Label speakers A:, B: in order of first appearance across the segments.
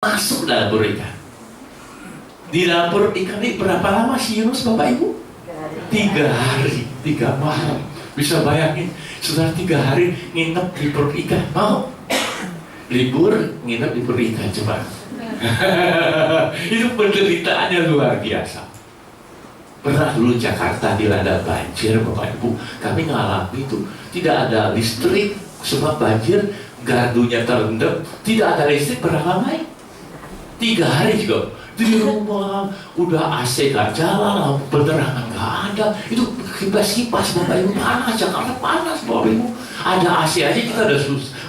A: masuk dalam perut ikan. Di dalam perut ikan ini berapa lama si Yunus, Bapak Ibu? 3 hari, 3 malam. Bisa bayangin, saudara 3 hari nginep di perut ikan. Mau? Libur nginep di perut ikan, coba. Itu penderitaannya luar biasa. Pernah dulu Jakarta dilanda banjir, Bapak Ibu. Kami ngalami itu. Tidak ada listrik, sebab banjir, gardunya terendam. Tidak ada listrik, berapa lama? 3 hari juga. Di rumah udah AC gak jalan, lampu penerangan gak ada. Itu kipas-kipas, Bapak Ibu. Panas, Jakarta panas, Bapak Ibu. Ada AC aja kita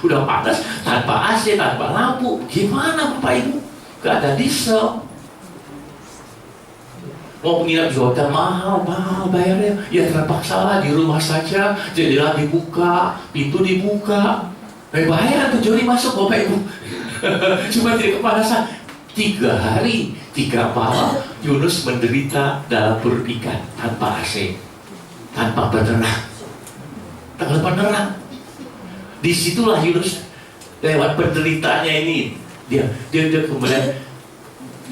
A: udah panas. Tanpa AC, tanpa lampu, gimana Bapak Ibu? Gak ada diesel. Mau menginap di hotel mahal bayarnya. Ya terpaksa lah di rumah saja. Jendela dibuka, pintu dibuka. Bayar tuh, juri masuk Bapak Ibu. Cuma tidak kepanasan. 3 hari, 3 malam Yunus menderita dalam perut ikan tanpa AC, tanpa penerang. Tanpa penerang. Disitulah Yunus lewat penderitaannya ini dia kemudian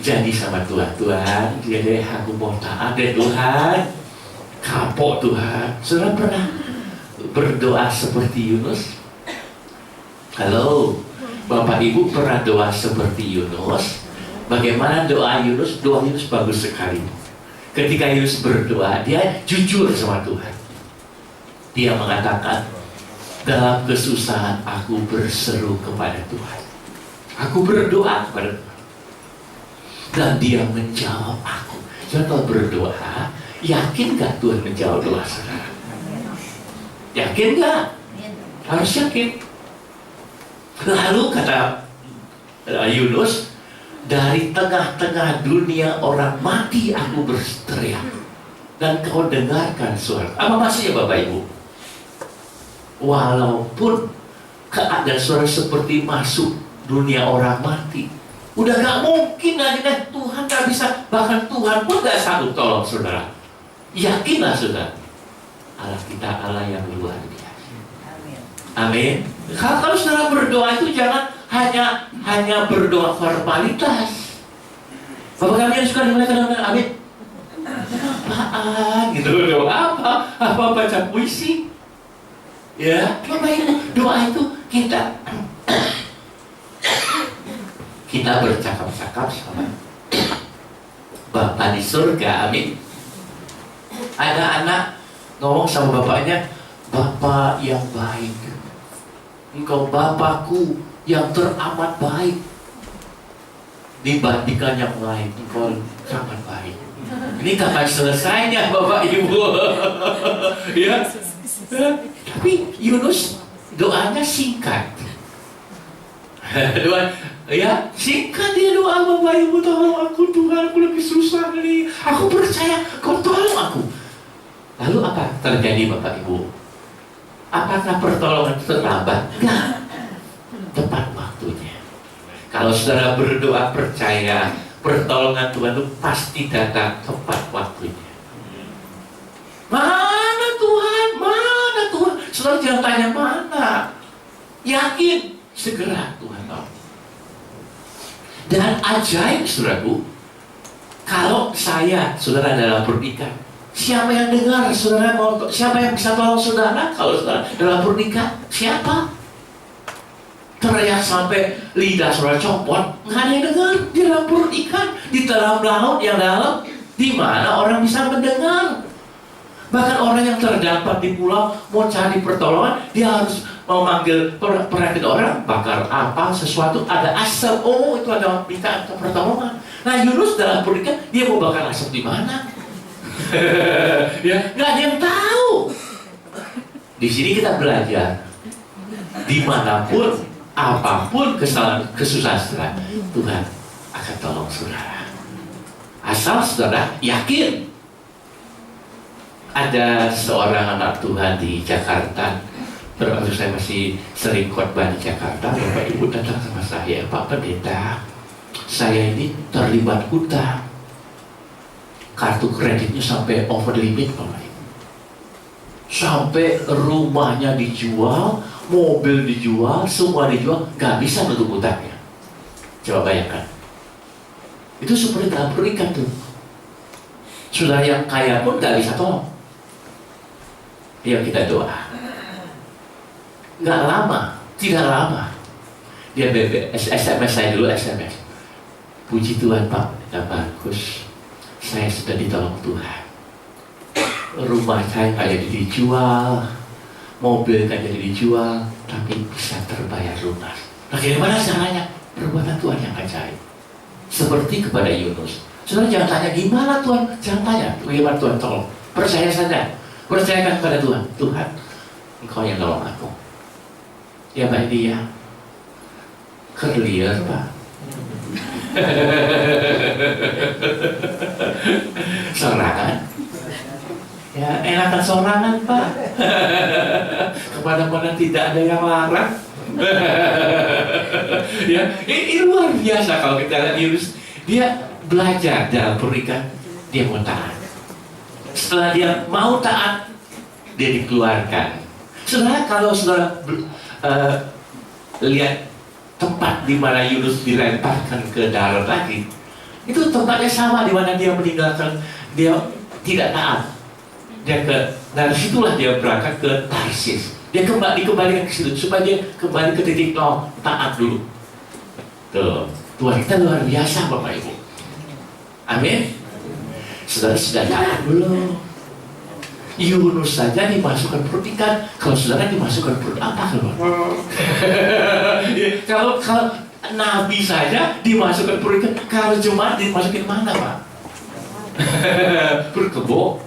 A: jadi sama Tuhan. Dia aku mau taat deh Tuhan, kapok Tuhan. Saudara pernah berdoa seperti Yunus? Halo, Bapak Ibu pernah doa seperti Yunus? Bagaimana doa Yunus? Doa Yunus bagus sekali. Ketika Yunus berdoa, dia jujur sama Tuhan. Dia mengatakan, dalam kesusahan aku berseru kepada Tuhan. Aku berdoa kepada Tuhan. Dan dia menjawab aku. Jadi kalau berdoa, yakin gak Tuhan menjawab doa saudara? Yakin gak? Harus yakin. Lalu kata Yunus, dari tengah-tengah dunia orang mati aku berteriak, dan kau dengarkan suara. Apa maksudnya Bapak Ibu? Walaupun keadaan suara seperti masuk dunia orang mati, udah gak mungkin lagi kan, Tuhan gak bisa. Bahkan Tuhan pun gak sanggup tolong saudara. Yakinlah saudara, Allah kita Allah yang luar biasa. Amin. Kalau saudara berdoa itu jangan hanya berdoa formalitas. Bapak kami yang suka dimulai amin. Apaan gitu, doa apa baca puisi. Ya, Bapak Ibu, doa itu kita bercakap-cakap sama Bapa di surga, amin. Ada anak ngomong sama bapaknya, Bapak yang baik, engkau Bapakku yang teramat baik dibandingkan yang lain, engkau sangat baik. Ini kapan selesainya Bapak Ibu? Ya. Tapi Yunus doanya singkat. Doa ya singkat dia doa, Bapak Ibu tolong aku Tuhan, aku lagi susah nih. Aku percaya kau tolong aku. Lalu apa terjadi Bapak Ibu? Apakah pertolongan terlambat? Enggak. Tepat waktunya. Kalau saudara berdoa percaya pertolongan Tuhan itu pasti datang tepat waktunya. Mana Tuhan? Mana Tuhan? Saudara jangan tanya mana. Yakin segera Tuhan tahu. Dan ajaib saudaraku, kalau saudara dalam perut ikan, siapa yang dengar saudara mau? Siapa yang bisa tolong saudara? Kalau saudara dalam perut ikan, siapa? Teriak sampai lidah saudara copot, nggak ada yang dengar. Di dalam perut ikan, di dalam laut yang dalam, di mana orang bisa mendengar? Bahkan orang yang terdampar di pulau mau cari pertolongan, dia harus memanggil perhatian orang, bakar apa sesuatu, ada asap. Oh, itu ada minta pertolongan. Nah, Yunus dalam perut ikan, dia mau bakar asap di mana? Ya, nggak ada yang tahu. Di sini kita belajar, dimanapun, apapun kesalahan, kesusahan saudara, Tuhan akan tolong saudara. Asal saudara yakin. Ada seorang anak Tuhan di Jakarta. Termasuk saya masih sering khotbah di Jakarta. Bapak Ibu datang sama saya, Pak Pendeta, saya ini terlibat hutang. Kartu kreditnya sampai over limit Bapak Ibu. Sampai rumahnya dijual, mobil dijual, semua dijual, gak bisa nutup hutangnya. Coba bayangkan. Itu seperti dalam pernikahan tuh. Saudara yang kaya pun gak bisa tolong. Dia kita doa. Gak lama, tidak lama. Dia SMS saya dulu, SMS. Puji Tuhan Pak, ya bagus. Saya sudah ditolong Tuhan. Rumah saya gak jadi dijual, mobil gak jadi dijual, tapi bisa terbayar lunas. Nah, bagaimana caranya? Perbuatan Tuhan yang ajaib. Seperti kepada Yunus. Saudara jangan tanya gimana Tuhan, jangan tanya bagaimana Tuhan tolong. Percaya saja, percayakan kepada Tuhan. Tuhan, Engkau yang nolong aku. Ya baik dia. Clear Pak. Sorangan. Ya enakan sorangan Pak. Kepada-pada tidak ada yang larang. Ya, ini luar biasa kalau kita lihat Yunus. Dia belajar dalam pernikahan, dia mau taat. Setelah dia mau taat, dia dikeluarkan. Saudara, kalau saudara lihat tempat di mana Yunus dilemparkan ke dalam lagi, itu tempatnya sama di mana dia meninggalkan, dia tidak taat. Dari situlah dia berangkat ke Tarsis. Dia dikembalikan ke situ supaya dia kembali ke titik nol, taat dulu. Tuh, Tuhan kita luar biasa Bapak Ibu. Amin. Saudara sudah taat belum? Yunus saja dimasukkan pernikahan, kalau saudara dimasukkan apa kalau Nabi saja dimasukkan pernikahan, kalau jemaat dimasukin mana Pak? Berkebo.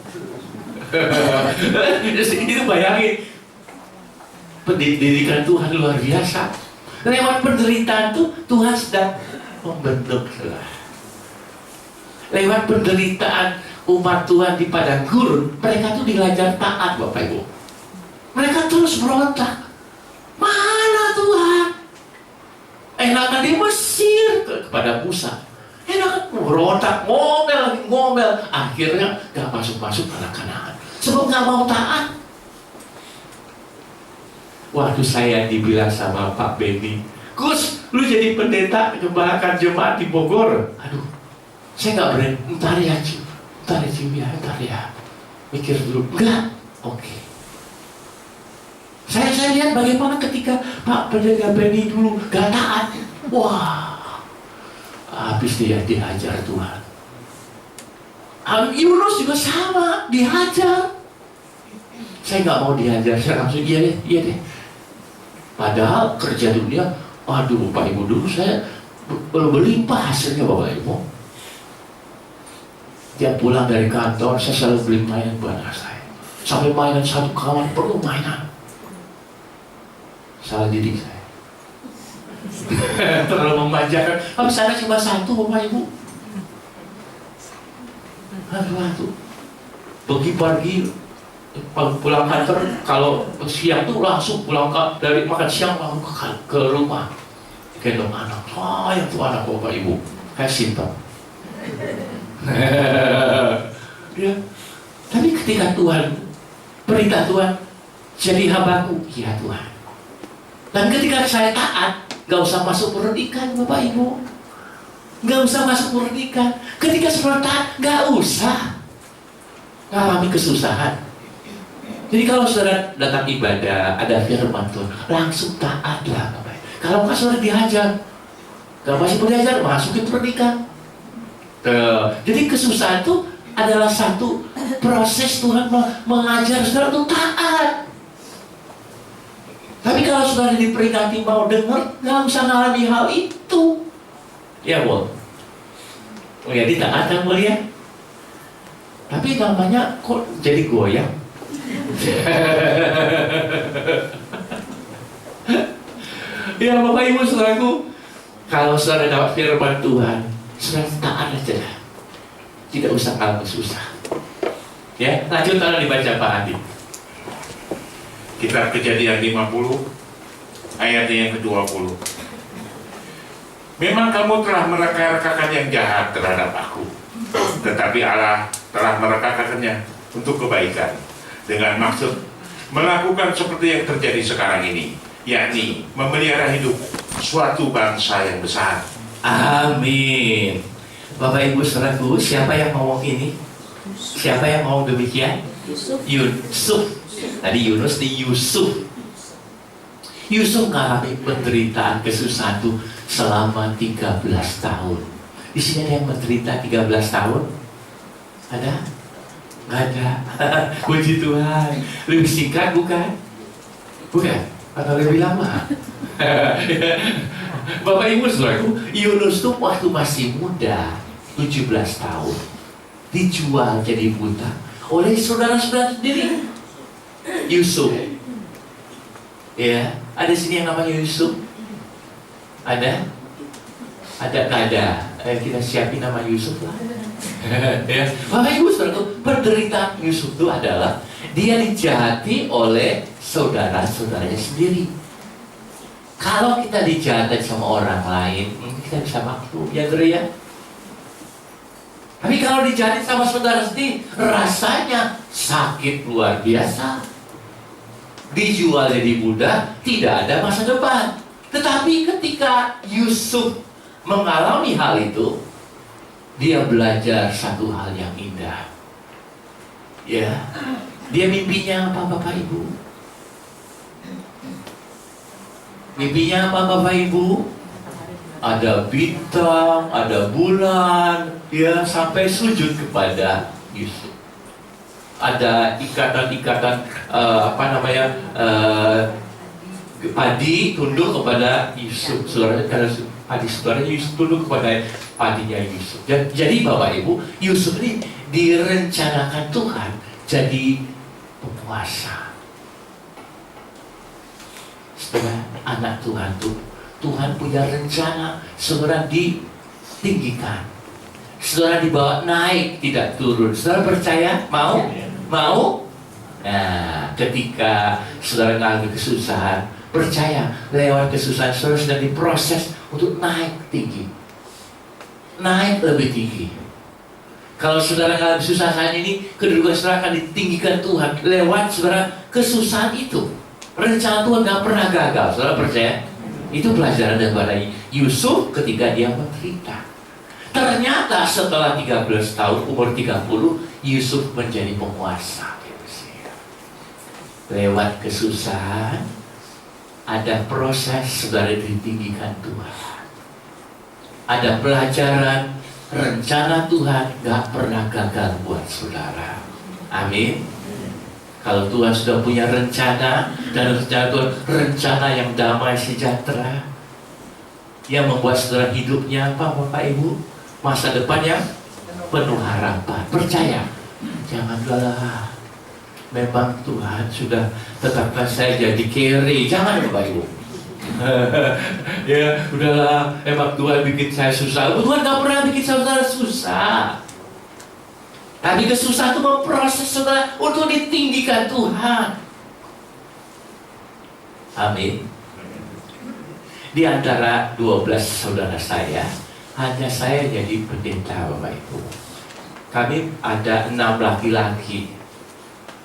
A: Itu bayangin. Pendidikan Tuhan luar biasa. Lewat penderitaan itu Tuhan sedang membentuk. Lewat penderitaan umat Tuhan di padang gurun, mereka tuh diajar taat Bapak Ibu. Mereka terus berontak. Mana Tuhan? Enakan di Mesir kepada Musa. Enakan berontak, ngomel. Akhirnya gak masuk tanah Kanaan. Sebab gak mau taat. Waktu saya dibilang sama Pak Benny, Gus, lu jadi pendeta nyembahkan jemaat di Bogor. Aduh, saya nggak berani. Ntar ya, mikir dulu. Enggak, oke. Saya lihat bagaimana ketika Pak pendeta Benny dulu gak taat. Wah, habis dia dihajar Tuhan. Yunus juga sama, dihajar. Saya nggak mau dihajar, saya langsung iya deh. Padahal kerja dunia, aduh Bapak Ibu dulu saya berlimpah hasilnya Bapak Ibu. Dia pulang dari kantor, saya selalu beli mainan buat anak saya. Sampai mainan satu kawan perlu mainan. Salah didik saya. Terlalu memanjakan. Habis ada cuma satu Bapak Ibu. Aduh. Pagi-pagi pulang kantor, kalau siang tuh langsung pulang dari makan siang langsung ke rumah gendong anak. Yang tuh anak Bapak Ibu kayak simpan. Ya. Tapi ketika Tuhan perintah Tuhan jadi hambaku, ya Tuhan. Dan ketika saya taat, gak usah masuk pernikahan Bapak Ibu, gak usah masuk pernikahan. Ketika saudara taat, gak usah ngalami kesusahan. Jadi kalau saudara datang ibadah, ada firman Tuhan, langsung taatlah. Kalau nggak saudara dihajar, nggak masih belajar, masukin pernikahan. Jadi kesusahan itu adalah satu proses Tuhan mengajar saudara untuk taat. Tapi kalau saudara diperingati mau dengar, nggak usah ngalami hal itu. Ya Bu. Oh ya, ditaat kan mulia. Tapi namanya kok jadi goyang? Ya Bapak Ibu saudaraku, kalau saudara dapat firman Tuhan, saudara taat aja lah. Tidak usah kalau susah. Ya, lanjut kalau dibaca Pak Andi.
B: Kitab Kejadian 50 ayat yang ke-20. Memang kamu telah mereka-rekakan yang jahat terhadap aku, tetapi Allah telah mereka-rekakannya untuk kebaikan, dengan maksud melakukan seperti yang terjadi sekarang ini, yakni memelihara hidup suatu bangsa yang besar.
A: Amin. Bapak Ibu Saudaraku, siapa yang ngomong ini? Siapa yang ngomong demikian? Yusuf. Tadi Yunus, di Yusuf. Yusuf mengalami penderitaan kesusahan itu selama 13 tahun. Di sini ada yang menderita 13 tahun? Ada? Nggak ada. Puji Tuhan. Lebih singkat bukan? Bukan? Atau lebih lama? Bapak Ibu Saudaraku, Yunus itu waktu masih muda, 17 tahun, dijual jadi budak oleh saudara-saudara sendiri. Yusuf. Ya, ada sini yang namanya Yusuf? Ada? Ada? Nggak ada? Kita siapin nama Yusuf lah. Ya. Bapak Ibu Saudaraku, penderitaan Yusuf itu adalah dia dijahati oleh saudara-saudaranya sendiri. Kalau kita dijahati sama orang lain, kita bisa maklum, ya Dre ya. Tapi kalau dijahati sama saudara sendiri, rasanya sakit luar biasa. Dijual jadi budak, tidak ada masa depan. Tetapi ketika Yusuf mengalami hal itu, dia belajar satu hal yang indah. Ya, dia mimpinya apa Bapak Ibu? Mimpinya apa Bapak Ibu? Ada bintang, ada bulan, ya, sampai sujud kepada Yusuf. Ada ikatan-ikatan padi tunduk kepada Yusuf. Karena padi saudaranya Yusuf tunduk kepada padinya Yusuf. Jadi Bapak Ibu, Yusuf ini direncanakan Tuhan jadi penguasa. Setelah anak Tuhan tuh, Tuhan punya rencana saudara ditinggikan, saudara dibawa naik, tidak turun. Saudara percaya? Mau? Mau? Nah, ketika saudara mengalami kesusahan, percaya lewat kesusahan saudara sedang diproses untuk naik tinggi, naik lebih tinggi. Kalau saudara mengalami kesusahan ini, kedudukan saudara akan ditinggikan Tuhan lewat saudara kesusahan itu. Rencana Tuhan gak pernah gagal, saudara percaya? Itu pelajaran daripada Yusuf ketika dia menderita. Ternyata setelah 13 tahun, umur 30, Yusuf menjadi penguasa di Mesir. Lewat kesusahan, ada proses saudara ditinggikan Tuhan. Ada pelajaran, rencana Tuhan gak pernah gagal buat saudara. Amin. Kalau Tuhan sudah punya rencana, dan rencana Tuhan rencana yang damai sejahtera, yang membuat saudara hidupnya apa Bapak Ibu? Masa depan yang penuh harapan. Percaya, janganlah memang Tuhan sudah tetapkan saya jadi carry. Jangan Bapak Ibu. Ya udahlah, emang Tuhan bikin saya susah. Tuhan gak pernah bikin saudara susah. Tapi kesusahan itu memproses saudara untuk ditinggikan Tuhan. Amin. Di antara 12 saudara saya, hanya saya jadi pendeta Bapak Ibu. Kami ada 6 laki-laki.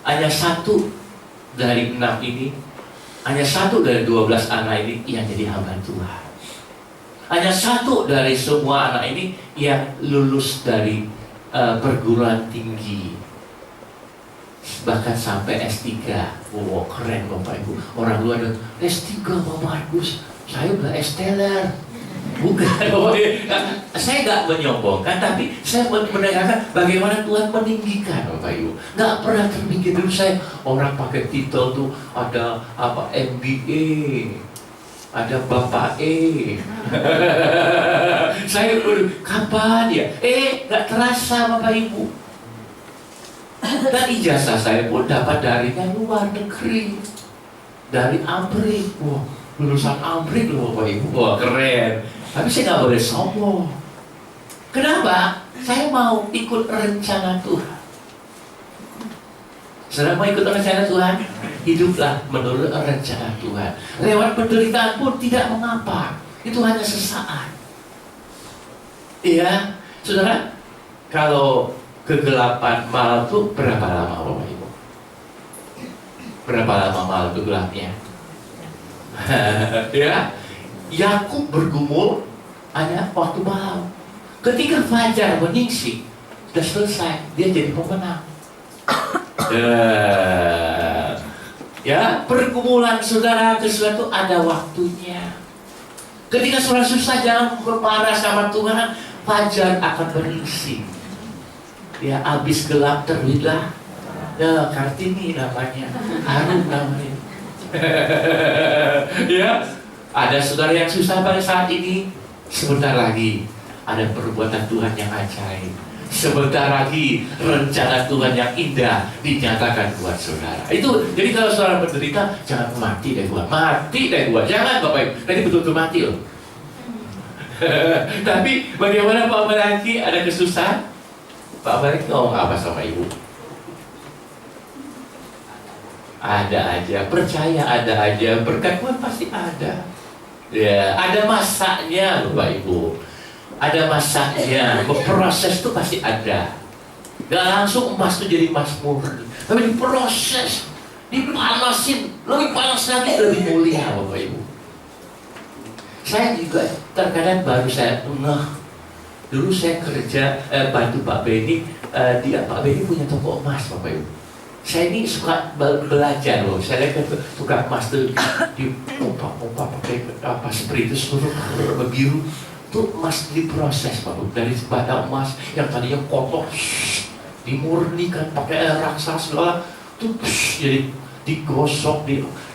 A: Hanya satu dari 6 ini, hanya satu dari 12 anak ini yang jadi hamba Tuhan. Hanya satu dari semua anak ini yang lulus dari perguruan tinggi, bahkan sampai S3. Wow, keren Bapak Ibu. Orang luar ada S3 Bapak Ibu, saya udah S-teller. Bukan Bapak Ibu. Saya gak menyombongkan, tapi saya mendengarkan bagaimana Tuhan meninggikan Bapak Ibu. Gak pernah terpikir dulu saya orang pakai titel tuh ada apa MBA, ada Bapak saya kapan ya? Gak terasa Bapak Ibu. Dan ijazah saya pun dapat dari luar negeri, dari Amrik. Wah, lulusan Amrik loh Bapak Ibu. Wah, keren. Tapi saya gak boleh sombong. Kenapa? Saya mau ikut rencana Tuhan. Saudara mau ikut rencana Tuhan? Hiduplah menurut rencana Tuhan. Lewat penderitaan pun tidak mengapa. Itu hanya sesaat. Iya, saudara. Kalau kegelapan malam itu berapa lama Bapak Ibu? Berapa lama malam itu gelapnya? Ya, Yakub bergumul hanya waktu malam. Ketika fajar menyingsing, sudah selesai, dia jadi pemenang. Ya, pergumulan saudara ke sesuatu ada waktunya. Ketika saudara susah, jangan bermarah sama Tuhan. Fajar akan menyingsing. Ya, habis gelap terbitlah. Ya, Kartini namanya, harum namanya. Ya, ada saudara yang susah pada saat ini. Sebentar lagi ada perbuatan Tuhan yang ajaib. Sebentar lagi rencana Tuhan yang indah dinyatakan buat saudara. Itu jadi kalau saudara menderita, jangan mati deh gua, mati deh gua, jangan Bapak Ibu. Nanti betul-betul mati loh. Tapi bagaimana Pak Melaki ada kesusahan? Pak Melaki ngomong apa sama Ibu? Ada aja, percaya ada aja, berkat Tuhan pasti ada. Ya, ada masanya Bapak Ibu. Ada masanya, proses itu pasti ada. Gak langsung emas itu jadi emas murni, tapi diproses, dipanasin, lebih panas lagi, lebih mulia Bapak Ibu. Saya juga terkadang baru saya dulu saya kerja bantu Pak Beni, Pak Beni punya toko emas Bapak Ibu. Saya ini suka belajar loh. Saya lihat tukang emas tuh di pompa pakai apa seperti itu seluruh biru. Itu emas diproses Pak, dari bata emas yang tadinya kotor dimurnikan pakai air raksasa segala, tuh jadi digosok,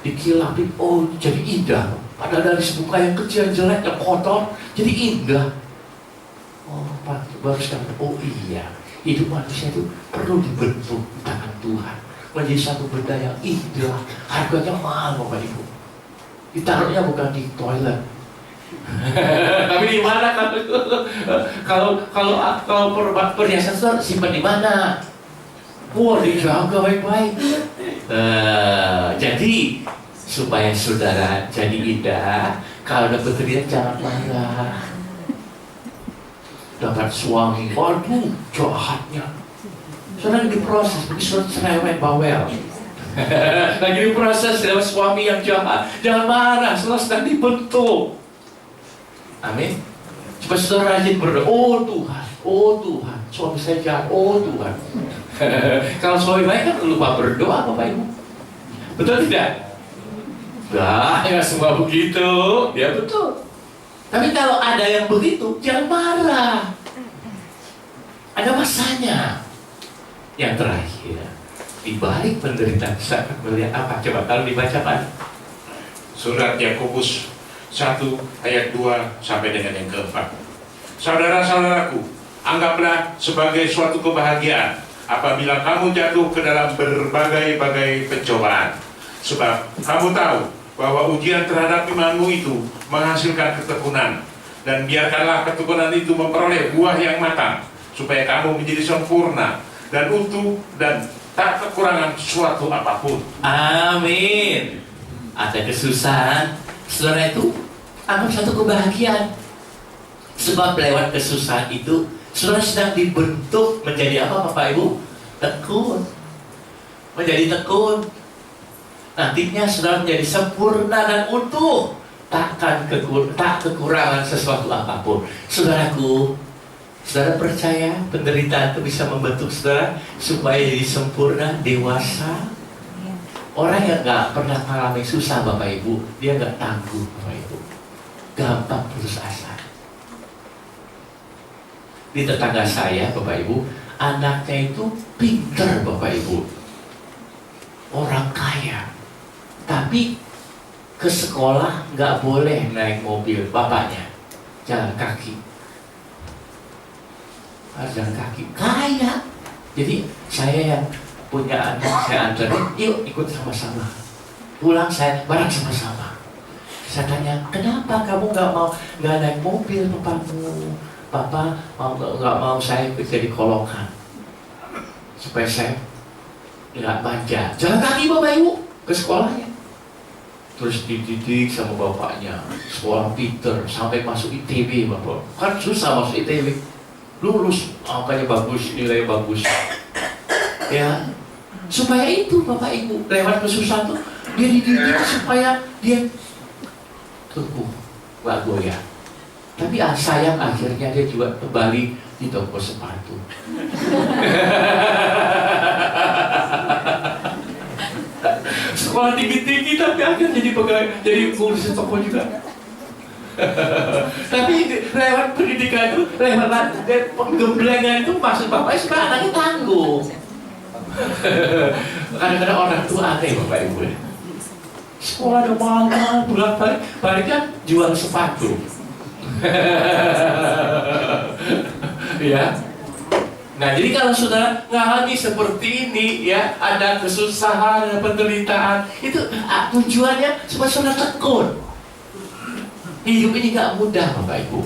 A: dikilapin, oh jadi indah. Padahal dari sebuka yang kecil, jelek, yang kotor, jadi indah. Oh Pak, baru sekarang, oh iya, hidup manusia itu perlu dibentuk di tangan Tuhan menjadi satu benda yang indah, harganya mahal Bapak Ibu. Ditaruhnya bukan di toilet. Tapi di mana kalau perhiasan itu simpan di mana? Wah, dijaga baik-baik. Jadi supaya saudara jadi indah, kalau dapat kerjaan jangan marah. Dapat suami, waduh jahatnya. Saudara diproses, begitu cerewet bawel. Lagi diproses dapat suami yang jahat, jangan marah, saudara sedang dibentuk. Amin. Supaya saudara rajin berdoa, oh Tuhan, suami saya jahat, oh Tuhan. Kalau suami baik kan lupa berdoa Bapak Ibu. Betul tidak? Nah, ya semua begitu. Ya betul. Tapi kalau ada yang begitu, jangan marah. Ada masanya. Yang terakhir, di balik penderitaan saya melihat apa? Coba kalau dibacakan.
B: Surat Yakobus 1 ayat 2 sampai dengan yang keempat. Saudara-saudaraku, anggaplah sebagai suatu kebahagiaan apabila kamu jatuh ke dalam berbagai-bagai pencobaan. Sebab kamu tahu bahwa ujian terhadap imanmu itu menghasilkan ketekunan. Dan biarkanlah ketekunan itu memperoleh buah yang matang, supaya kamu menjadi sempurna dan utuh dan tak kekurangan suatu apapun.
A: Amin. Ada kesusahan, saudara itu anggap satu kebahagiaan. Sebab lewat kesusahan itu saudara sedang dibentuk menjadi apa Bapak Ibu? Tekun. Menjadi tekun. Nantinya saudara menjadi sempurna dan utuh, tak kekurangan sesuatu apapun. Saudaraku, saudara percaya penderitaan itu bisa membentuk saudara supaya jadi sempurna, dewasa. Orang yang gak pernah mengalami susah Bapak Ibu, dia gak tangguh Bapak Ibu, gampang putus asa. Di tetangga saya Bapak Ibu, anaknya itu pinter Bapak Ibu, orang kaya, tapi ke sekolah gak boleh naik mobil, bapaknya jalan kaki, harus jalan kaki, kaya. Jadi saya yang punya anak, saya anterin, yuk ikut sama-sama. Pulang saya bareng sama-sama. Saya tanya, kenapa kamu nggak naik mobil papamu? Papa nggak mau saya jadi kolokan, supaya saya nggak manja. Jalan kaki Bapak Ibu ke sekolahnya. Terus dididik sama bapaknya, sekolah pinter sampai masuk ITB Bapak. Kan susah masuk ITB. Lulus, angkanya bagus, nilai bagus. Ya, supaya itu Bapak Ibu lewat kesusahan itu dia dididik supaya dia teguh, gak goyah. Tapi sayang akhirnya dia juga kembali di toko sepatu. Sekolah tinggi-tinggi tapi akhirnya jadi pegawai, jadi ngurus toko juga. Tapi lewat pendidikan itu, lewat penggemblengan itu maksud Bapak supaya anaknya tangguh. Kadang-kadang orang tua aneh Bapak Ibu. Sekolah udah mahal, balik kan jual sepatu. Ya. Nah, jadi kalau sudah ngalami seperti ini, ya, ada kesusahan, ada penderitaan, itu tujuannya supaya sudah tekun. Hidup ini gak mudah, Bapak Ibu.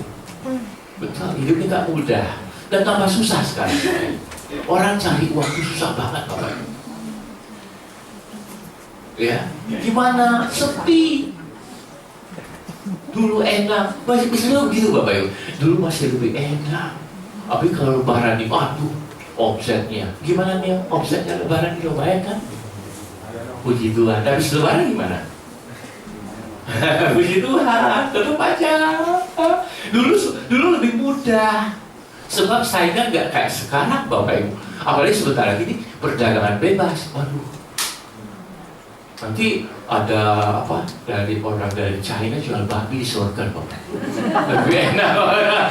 A: Betul, hidup ini gak mudah dan tambah susah sekali. Orang cari uang itu susah banget, Bapak Ibu. Ya, gimana? Sepi. Dulu enak, masih begitu Bapak Ibu. Dulu masih lebih enak. Tapi kalau lebaran ini, aduh, omsetnya. Gimana nih omsetnya lebaran ini lumayan kan? Puji Tuhan. Tapi lebaran gimana? Puji Tuhan, tetap aja. Dulu lebih mudah. Sebab saingan nggak kayak sekarang Bapak Ibu. Apalagi sebentar lagi ini perdagangan bebas. Waduh. Nanti ada apa dari orang dari China jual babi di surga, Bapak. Lebih enak.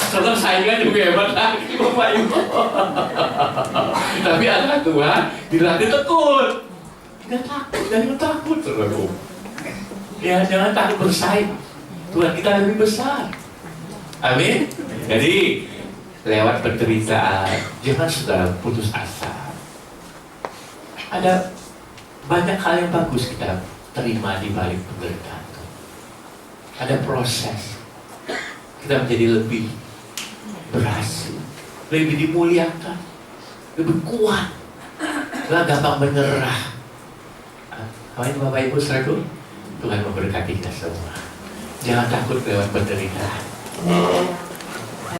A: Sebab saingan juga hebat lagi, Bapak Ibu. Tapi anak Tuhan dilatih tekun. Jangan takut, saudaraku. Ya, jangan takut bersaing. Tuhan kita lebih besar. Amin. Jadi lewat penderitaan, jangan saudara putus asa. Ada banyak hal yang bagus kita terima di balik penderitaan. Ada proses. Kita menjadi lebih berhasil, lebih dimuliakan, lebih kuat, nggak gampang menyerah. Amin Bapak Ibu saudaraku. Tuhan memberkati kita semua. Jangan takut lewat penderitaan.